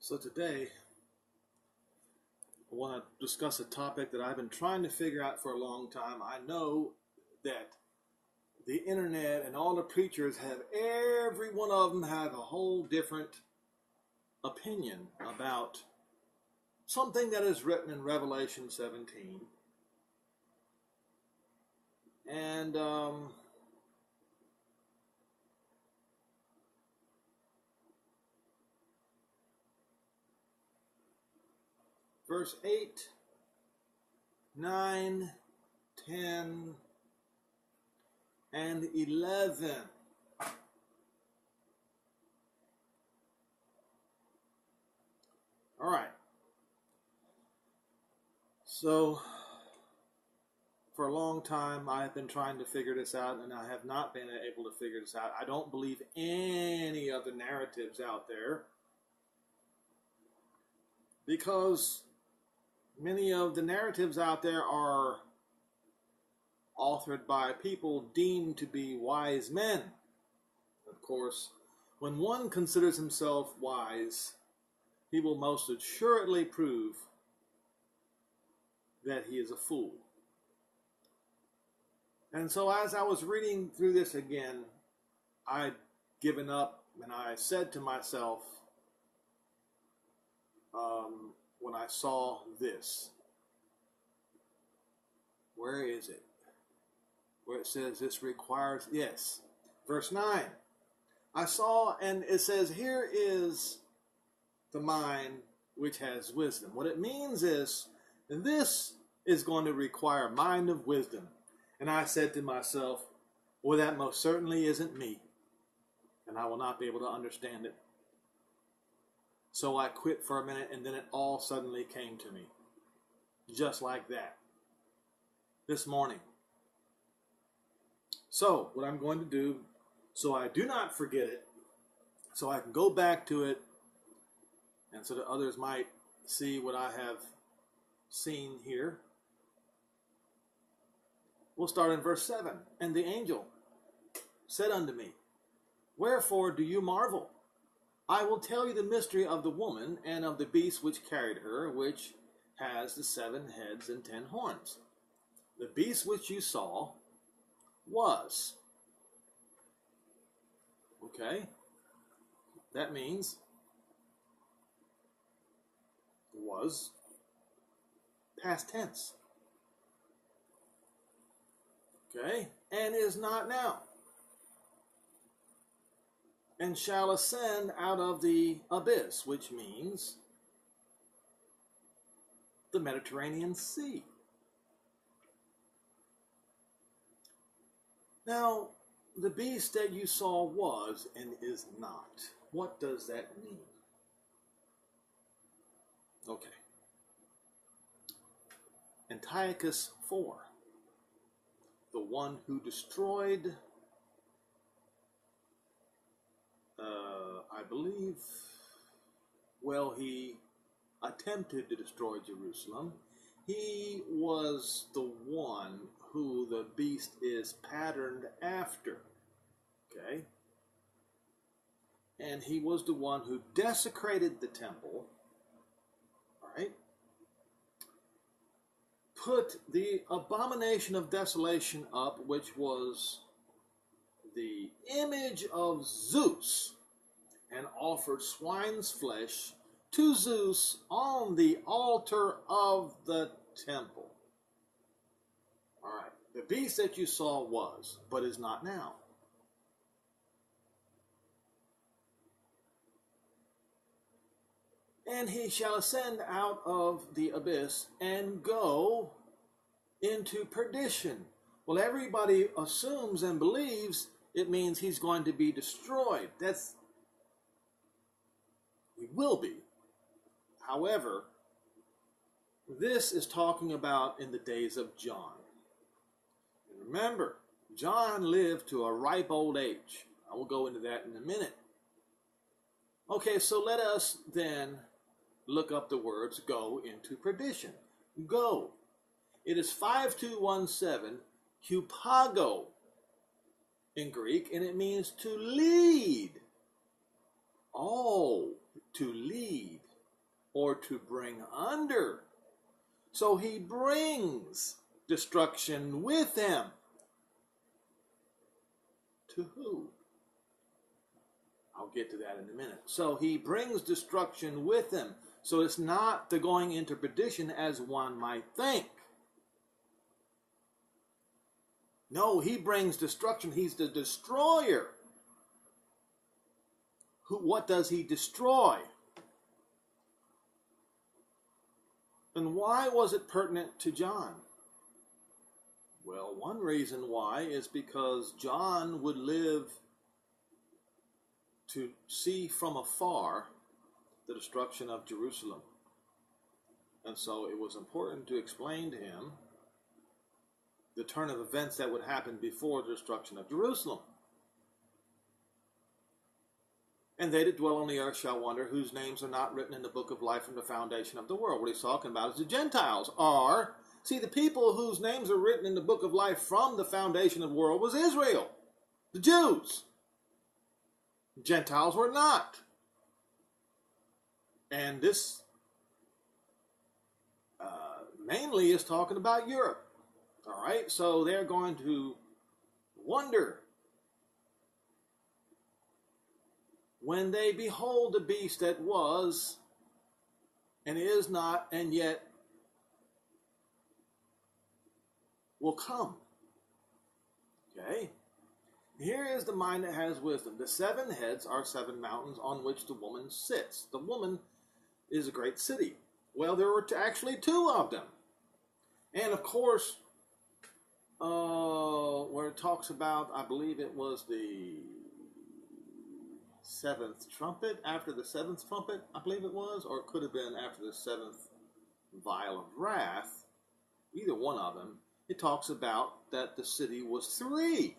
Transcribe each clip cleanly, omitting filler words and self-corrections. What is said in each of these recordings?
So today, I want to discuss a topic that I've been trying to figure out for a long time. I know that the internet and all the preachers have, every one of them have a whole different opinion about something that is written in Revelation 17. And verse 8, 9, 10, and 11. All right. So, for a long time, I have been trying to figure this out, and I have not been able to figure this out. I don't believe any of the narratives out there because many of the narratives out there are authored by people deemed to be wise men. Of course, when one considers himself wise, he will most assuredly prove that he is a fool. And so as I was reading through this again, I'd given up and I said to myself, when I saw this, where is it? Where it says this requires, yes, verse 9. I saw, and it says, here is the mind which has wisdom. What it means is, this is going to require a mind of wisdom. And I said to myself, well, that most certainly isn't me, and I will not be able to understand it. So I quit for a minute, and then it all suddenly came to me, just like that, this morning. So what I'm going to do, so I do not forget it, so I can go back to it, and so that others might see what I have seen here. We'll start in verse 7. And the angel said unto me, wherefore do you marvel? I will tell you the mystery of the woman and of the beast which carried her, which has the 7 heads and 10 horns. The beast which you saw was. Okay? That means was past tense. Okay? And is not now. And shall ascend out of the abyss, which means the Mediterranean Sea. Now, the beast that you saw was and is not. What does that mean? Okay. Antiochus IV, the one who destroyed, I believe, well, he attempted to destroy Jerusalem. He was the one who the beast is patterned after. Okay? And he was the one who desecrated the temple. All right? Put the abomination of desolation up, which was the image of Zeus, and offered swine's flesh to Zeus on the altar of the temple. All right. The beast that you saw was, but is not now. And he shall ascend out of the abyss and go into perdition. Well, everybody assumes and believes it means he's going to be destroyed. He will be. However, this is talking about in the days of John. And remember, John lived to a ripe old age. I will go into that in a minute. Okay, so let us then look up the words go into perdition. Go. It is 5217, hupago in Greek, and it means to lead. Oh, to lead. or to bring under. So he brings destruction with him. To who? I'll get to that in a minute. So he brings destruction with him. So it's not the going into perdition as one might think. No, he brings destruction. He's the destroyer. What does he destroy? And why was it pertinent to John? Well, one reason why is because John would live to see from afar the destruction of Jerusalem. And so it was important to explain to him the turn of events that would happen before the destruction of Jerusalem. And they that dwell on the earth shall wonder, whose names are not written in the book of life from the foundation of the world. What he's talking about is the Gentiles are, see, the people whose names are written in the book of life from the foundation of the world was Israel, the Jews. The Gentiles were not. And this mainly is talking about Europe. All right, so they're going to wonder when they behold the beast that was and is not and yet will come. Okay? Here is the mind that has wisdom. The 7 heads are 7 mountains on which the woman sits. The woman is a great city. Well, there were actually 2 of them. And of course, where it talks about, I believe it was the 7th trumpet, after the 7th trumpet, I believe it was, or it could have been after the 7th vial of wrath, either one of them, it talks about that the city was 3.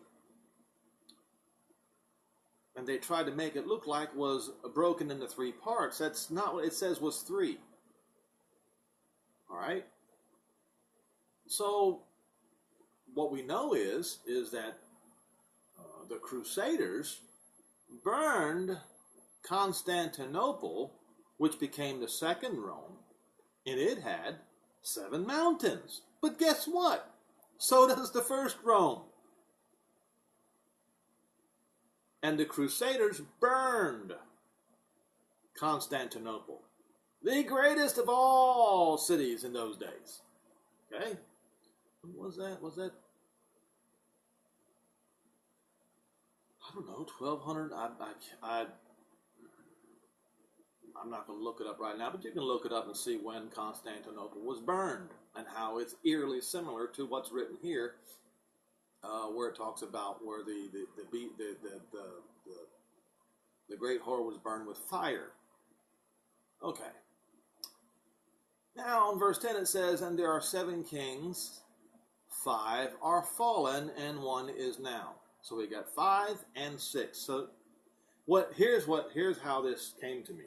And they tried to make it look like was broken into 3 parts. That's not what it says was 3. All right? So, what we know is that the Crusaders burned Constantinople, which became the second Rome, and it had 7 mountains. But guess what? So does the first Rome. And the Crusaders burned Constantinople, the greatest of all cities in those days. Okay? What was that? Was that, I don't know, 1200? I'm not going to look it up right now, but you can look it up and see when Constantinople was burned and how it's eerily similar to what's written here, where it talks about where the great whore was burned with fire. Okay. Now in verse 10 it says, and there are 7 kings, 5 are fallen, and 1 is now. So we got 5 and 6. So here's how this came to me.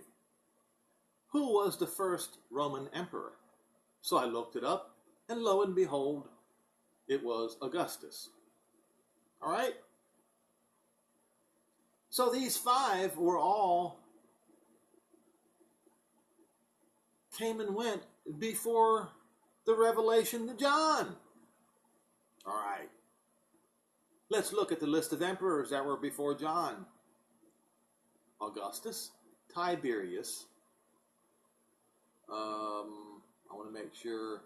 Who was the first Roman emperor? So I looked it up, and lo and behold, it was Augustus. All right? So these 5 were all came and went before the revelation to John. All right. Let's look at the list of emperors that were before John. Augustus, Tiberius. I want to make sure.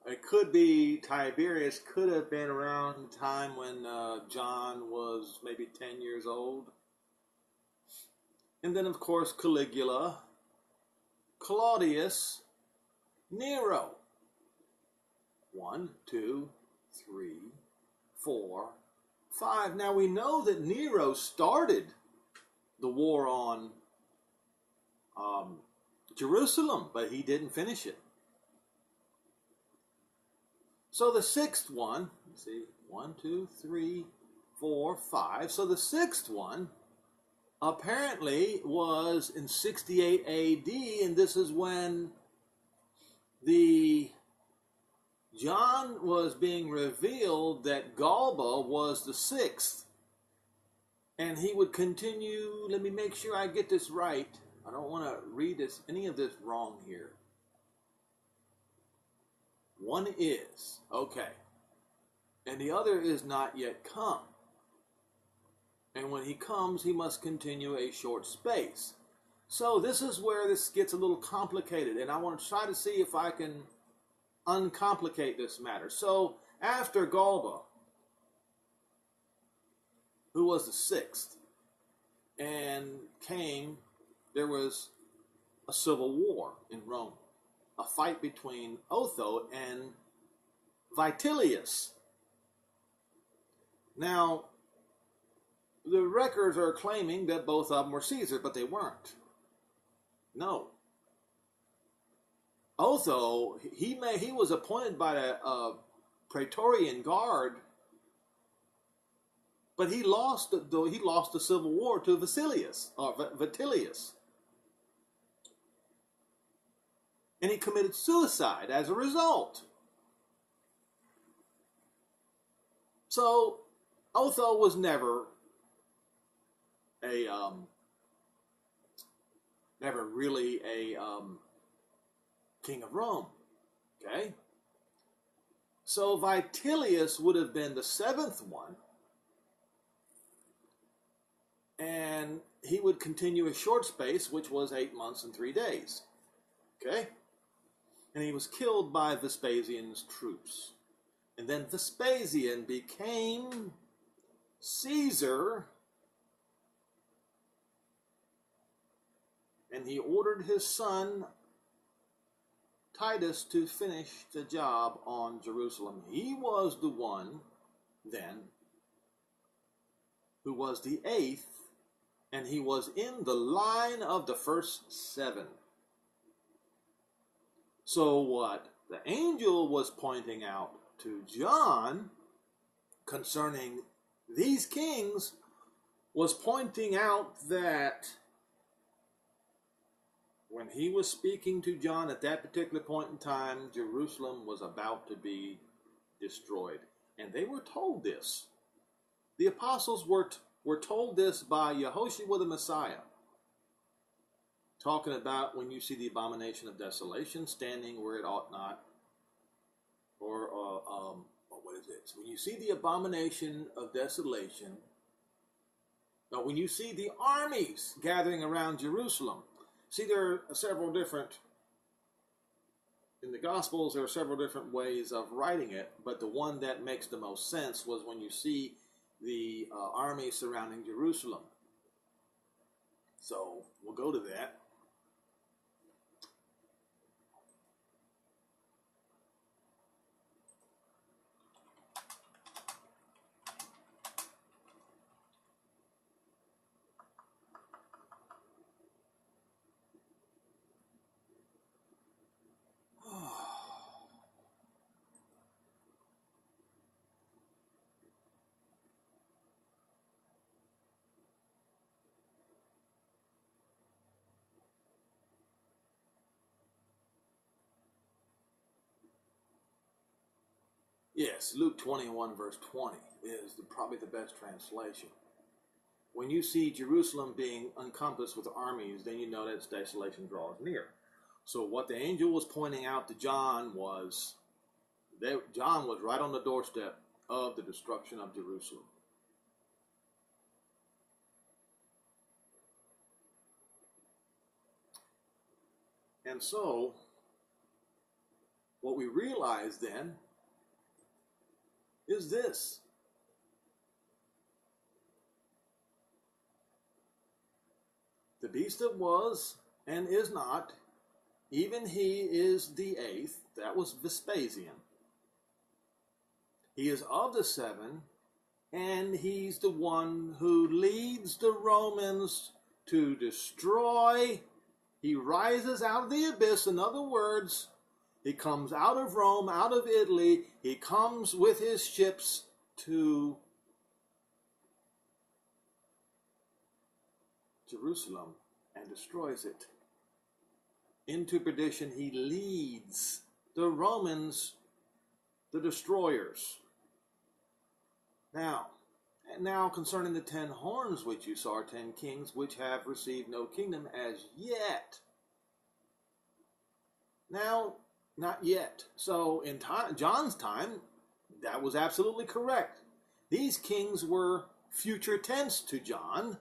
It could be Tiberius could have been around the time when John was maybe 10 years old. And then, of course, Caligula, Claudius, Nero. 1, 2, 3, 4, 5. Now we know that Nero started the war on Jerusalem, but he didn't finish it. So the 6th one, let's see, 1, 2, 3, 4, 5. So the 6th one apparently was in 68 AD, and this is when John was being revealed that Galba was the 6th. And he would continue, let me make sure I get this right. I don't want to read any of this wrong here. One is, okay, and the other is not yet come. And when he comes, he must continue a short space. So this is where this gets a little complicated, and I want to try to see if I can uncomplicate this matter. So after Galba, who was the sixth, and came, there was a civil war in Rome, a fight between Otho and Vitellius. Now, the records are claiming that both of them were Caesar, but they weren't. No. Otho, he was appointed by the Praetorian Guard, but he lost the civil war to Vitellius. And he committed suicide as a result. So Otho was never really a king of Rome. Okay? So Vitellius would have been the seventh one, and he would continue a short space, which was 8 months and 3 days. Okay? And he was killed by Vespasian's troops. And then Vespasian became Caesar, and he ordered his son Titus to finish the job on Jerusalem. He was the one then who was the eighth, and he was in the line of the first seven. So what the angel was pointing out to John concerning these kings was pointing out that when he was speaking to John at that particular point in time, Jerusalem was about to be destroyed. And they were told this. The apostles were told this by Yehoshua the Messiah, talking about when you see the abomination of desolation standing where it ought not, or what is it? So when you see the abomination of desolation, when you see the armies gathering around Jerusalem. See, there are several different, in the Gospels, there are several different ways of writing it, but the one that makes the most sense was when you see the army surrounding Jerusalem. So we'll go to that. Yes, Luke 21 verse 20 is probably the best translation. When you see Jerusalem being encompassed with armies, then you know that its desolation draws near. So what the angel was pointing out to John was that John was right on the doorstep of the destruction of Jerusalem. And so, what we realize then is this. The beast that was and is not, even he is the eighth. That was Vespasian. He is of the seven, and he's the one who leads the Romans to destroy. He rises out of the abyss. In other words, he comes out of Rome, out of Italy. He comes with his ships to Jerusalem and destroys it. Into perdition, he leads the Romans, the destroyers. Now, And now concerning the 10 horns which you saw are 10 kings which have received no kingdom as yet. Now, not yet. So in John's time, that was absolutely correct. These kings were future tense to John.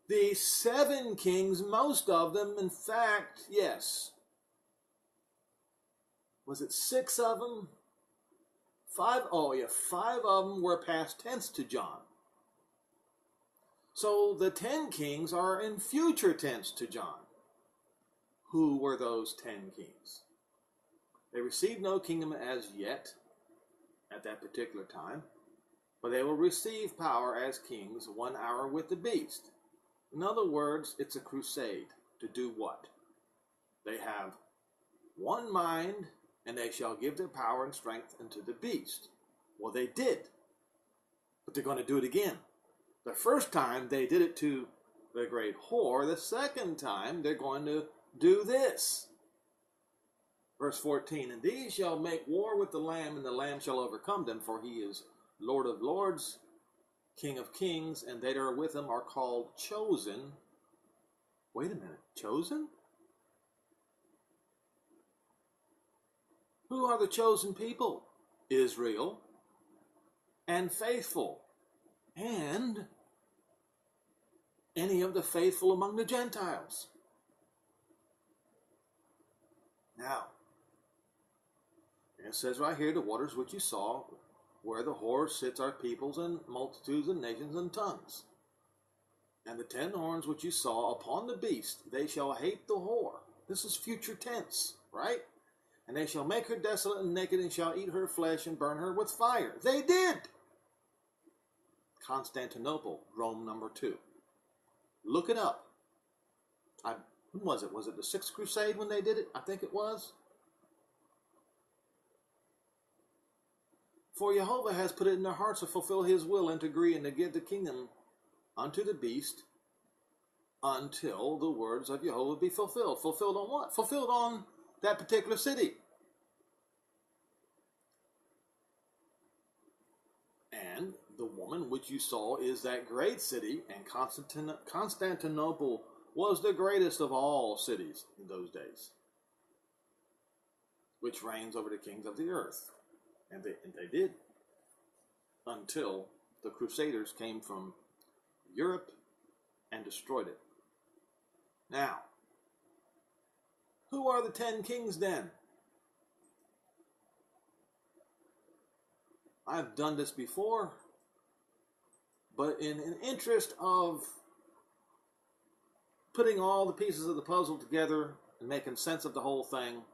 The 7 kings, most of them, in fact, yes. Was it 6 of them? 5? Oh, yeah, 5 of them were past tense to John. So the 10 kings are in future tense to John. Who were those 10 kings? They received no kingdom as yet, at that particular time, but they will receive power as kings 1 hour with the beast. In other words, it's a crusade. To do what? They have one mind, and they shall give their power and strength unto the beast. Well, they did, but they're going to do it again. The first time they did it to the great whore. The second time they're going to do this. Verse 14, and these shall make war with the Lamb, and the Lamb shall overcome them, for he is Lord of lords, King of kings, and they that are with him are called chosen. Wait a minute, chosen? Who are the chosen people? Israel, and faithful, and any of the faithful among the Gentiles. Now, it says right here, the waters which you saw, where the whore sits are peoples and multitudes and nations and tongues. And the 10 horns which you saw upon the beast, they shall hate the whore. This is future tense, right? And they shall make her desolate and naked, and shall eat her flesh and burn her with fire. They did. Constantinople, Rome number 2. Look it up. When was it? Was it the 6th Crusade when they did it? I think it was. For Jehovah has put it in their hearts to fulfill his will and to agree and to give the kingdom unto the beast until the words of Jehovah be fulfilled. Fulfilled on what? Fulfilled on that particular city. And the woman which you saw is that great city, and Constantinople was the greatest of all cities in those days, which reigns over the kings of the earth. And they did, until the Crusaders came from Europe and destroyed it. Now, who are the 10 kings then? I've done this before, but in an interest of putting all the pieces of the puzzle together and making sense of the whole thing,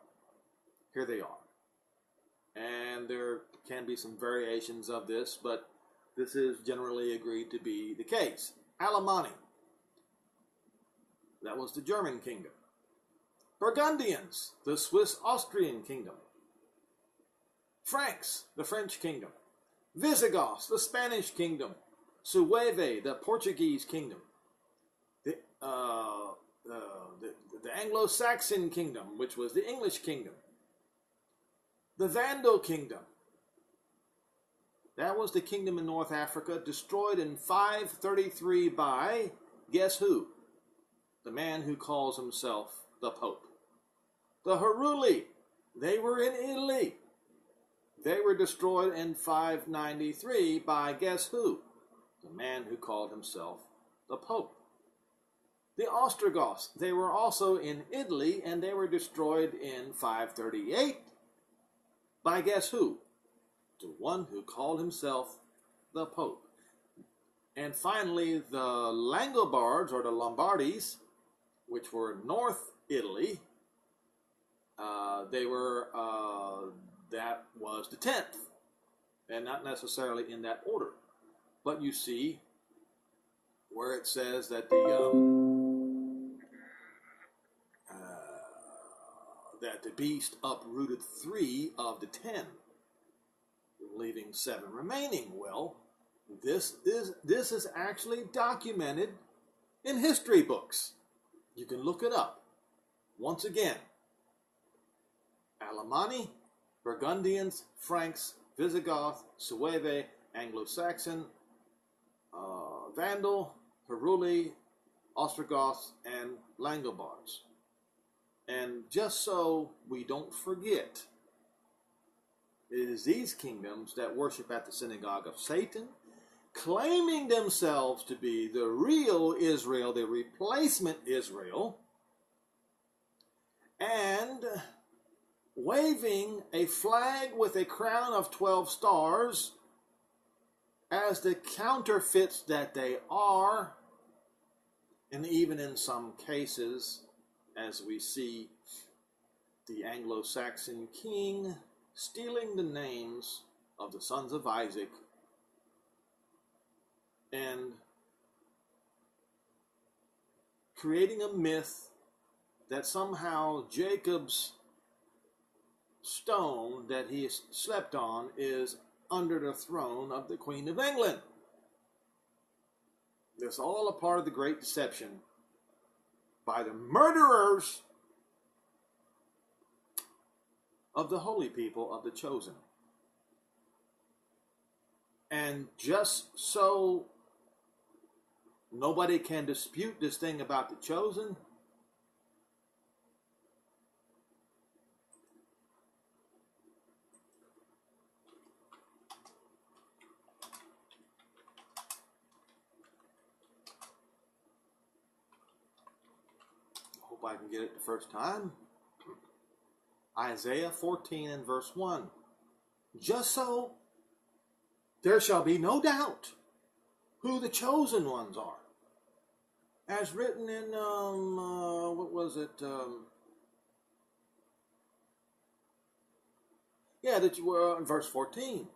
here they are. And there can be some variations of this, but this is generally agreed to be the case. Alemanni, that was the German kingdom. Burgundians, the Swiss-Austrian kingdom. Franks, the French kingdom. Visigoths, the Spanish kingdom. Sueve, the Portuguese kingdom. The Anglo-Saxon kingdom, which was the English kingdom. The Vandal kingdom. That was the kingdom in North Africa, destroyed in 533 by, guess who? The man who calls himself the Pope. The Heruli, they were in Italy. They were destroyed in 593 by, guess who? The man who called himself the Pope. The Ostrogoths, they were also in Italy, and they were destroyed in 538 by, guess who? The one who called himself the Pope. And finally, the Langobards, or the Lombardies, which were North Italy, that was the 10th, and not necessarily in that order. But you see where it says that the beast uprooted 3 of the 10, leaving 7 remaining. Well, this is actually documented in history books. You can look it up. Once again, Alemanni, Burgundians, Franks, Visigoth, Sueve, Anglo-Saxon, Vandal, Heruli, Ostrogoths, and Langobards. And just so we don't forget, it is these kingdoms that worship at the synagogue of Satan, claiming themselves to be the real Israel, the replacement Israel, and waving a flag with a crown of 12 stars as the counterfeits that they are, and even in some cases, as we see the Anglo-Saxon king stealing the names of the sons of Isaac and creating a myth that somehow Jacob's stone that he slept on is under the throne of the Queen of England. It's all a part of the great deception by the murderers of the holy people of the chosen. And just so nobody can dispute this thing about the chosen, hope I can get it the first time. Isaiah 14 and verse 1. Just so there shall be no doubt who the chosen ones are. As written in, what was it? That you were in verse 14.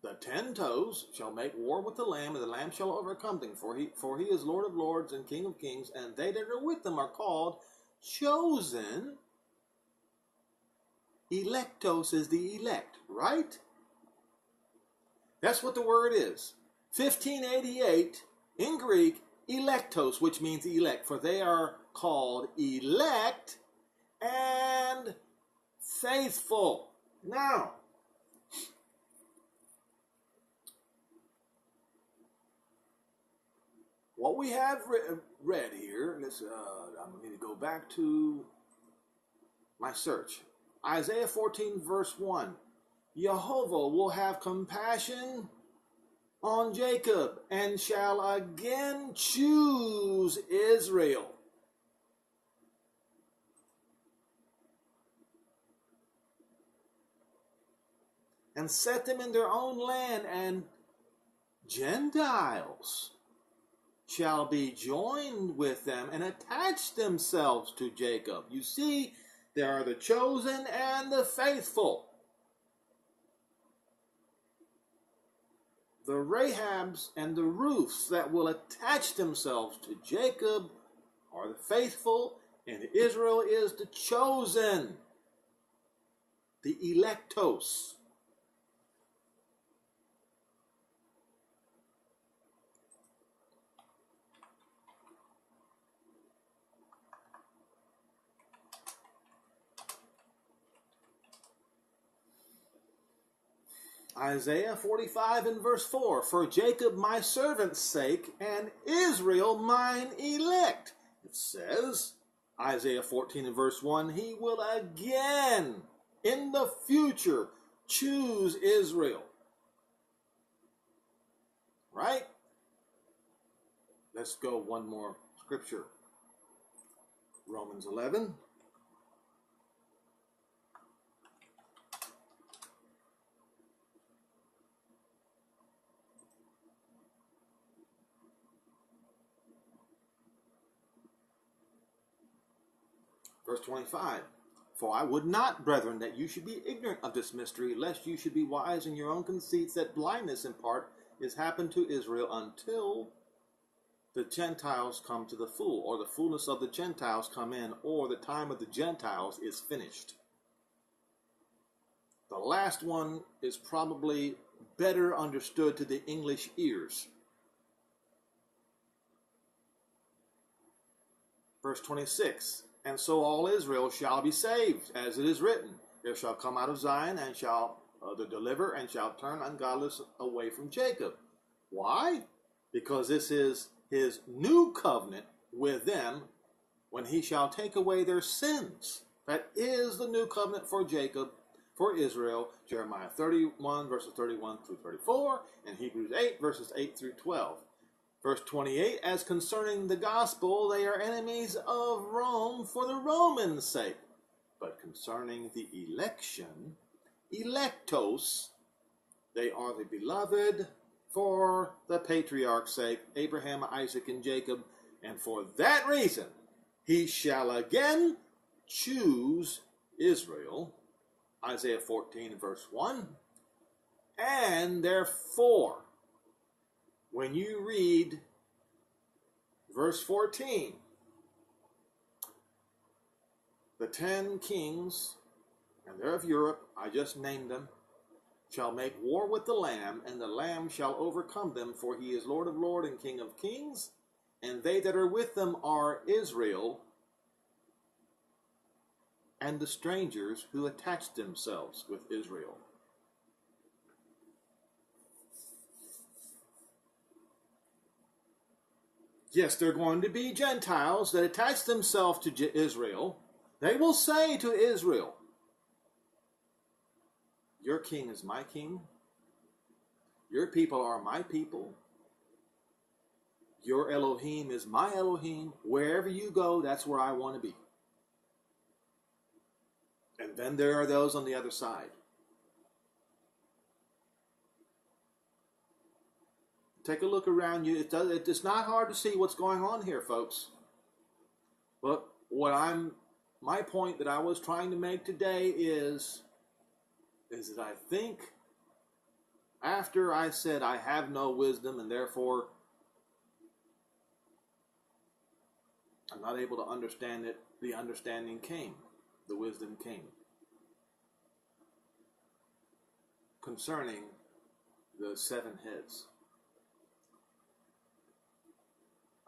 The 10 toes shall make war with the Lamb, and the Lamb shall overcome them. For he is Lord of lords and King of kings, and they that are with them are called chosen. Electos is the elect, right? That's what the word is. 1588 in Greek, electos, which means elect, for they are called elect and faithful. Now, what we have read here, I'm going to go back to my search. Isaiah 14 verse 1. Jehovah will have compassion on Jacob and shall again choose Israel. And set them in their own land, and Gentiles shall be joined with them and attach themselves to Jacob. You see, there are the chosen and the faithful. The Rahabs and the Ruths that will attach themselves to Jacob are the faithful, and Israel is the chosen, the electos. Isaiah 45 and verse 4, for Jacob my servant's sake, and Israel mine elect. It says, Isaiah 14 and verse 1, he will again, in the future, choose Israel. Right? Let's go one more scripture. Romans 11. Verse 25, for I would not, brethren, that you should be ignorant of this mystery, lest you should be wise in your own conceits, that blindness in part is happened to Israel until the Gentiles come to the full, or the fullness of the Gentiles come in, or the time of the Gentiles is finished. The last one is probably better understood to the English ears. Verse 26, and so all Israel shall be saved, as it is written, there shall come out of Zion, and shall the deliver, and shall turn ungodliness away from Jacob. Why? Because this is his new covenant with them when he shall take away their sins. That is the new covenant for Jacob, for Israel. Jeremiah 31, verses 31 through 34, and Hebrews 8, verses 8 through 12. Verse 28, as concerning the gospel, they are enemies of Rome for the Romans' sake. But concerning the election, electos, they are the beloved for the patriarch's sake, Abraham, Isaac, and Jacob. And for that reason, he shall again choose Israel. Isaiah 14, verse 1. And therefore, when you read verse 14, the 10 kings, and they're of Europe, I just named them, shall make war with the Lamb, and the Lamb shall overcome them, for he is Lord of lords and King of kings, and they that are with them are Israel, and the strangers who attach themselves with Israel. Yes, they're going to be Gentiles that attach themselves to Israel. They will say to Israel, your king is my king. Your people are my people. Your Elohim is my Elohim. Wherever you go, that's where I want to be. And then there are those on the other side. Take a look around you. It's not hard to see what's going on here, folks. But my point that I was trying to make today is that I think after I said I have no wisdom and therefore I'm not able to understand it, the understanding came, the wisdom came concerning the 7 heads.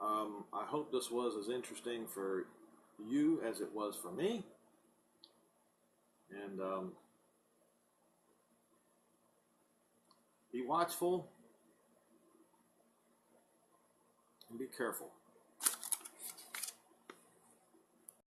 I hope this was as interesting for you as it was for me. And be watchful and be careful.